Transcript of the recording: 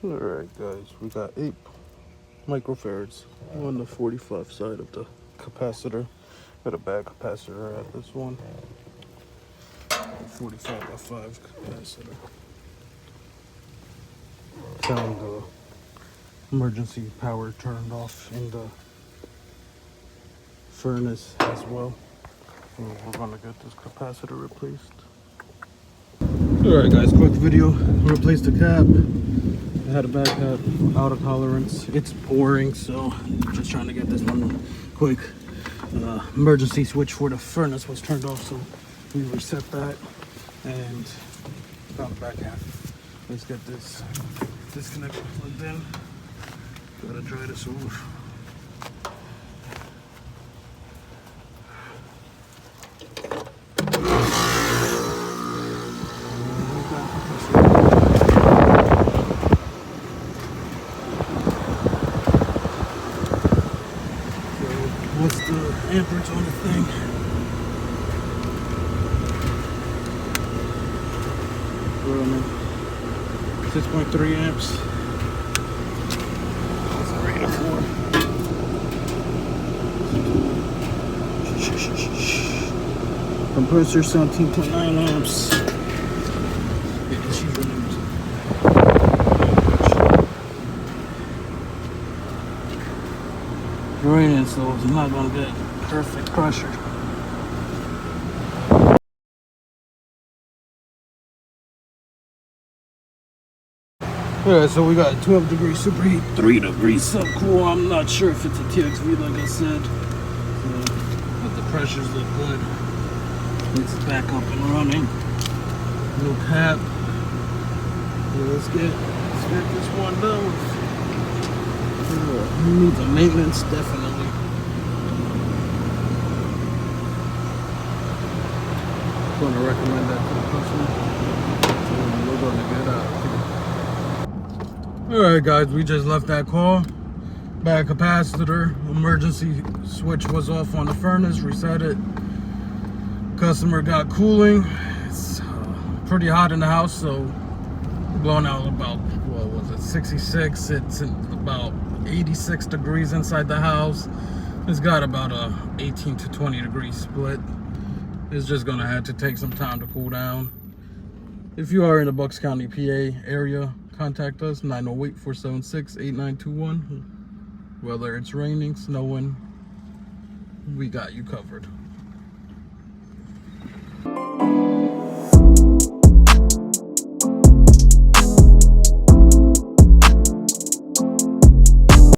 Alright guys, we got 8 microfarads on the 45 side of the capacitor. Got a bad capacitor at this one. 45 by 5 capacitor. Found the emergency power turned off in the furnace as well. So we're gonna get this capacitor replaced. Alright guys, quick video. Replaced the cap. I had a bad cap, out of tolerance. It's pouring, so just trying to get this one quick. Emergency switch for the furnace was turned off, so we reset that and found the back half. Let's get this disconnector plugged in. Gotta dry this off. What's the amperage on the thing? We're on 6.3 amps. That's a rate of 4. Compressor 17.9 amps. Raining, so it's not gonna get perfect pressure. Alright, so we got 12 degrees superheat, 3 degrees subcool. I'm not sure if it's a TXV, like I said, but the pressures look good. It's back up and running. No cap. Let's get this one done. Needs a maintenance, definitely. Gonna recommend that to the customer. So we're gonna get out. Alright guys, we just left that call. Bad capacitor, emergency switch was off on the furnace, reset it. Customer got cooling. It's pretty hot in the house, so blowing out about, what was it, 66. It's about 86 degrees inside the house. It's got about a 18 to 20 degree split. It's just gonna have to take some time to cool down. If you are in the Bucks County, PA area, contact us, 908-476-8921. Whether it's raining, snowing, we got you covered.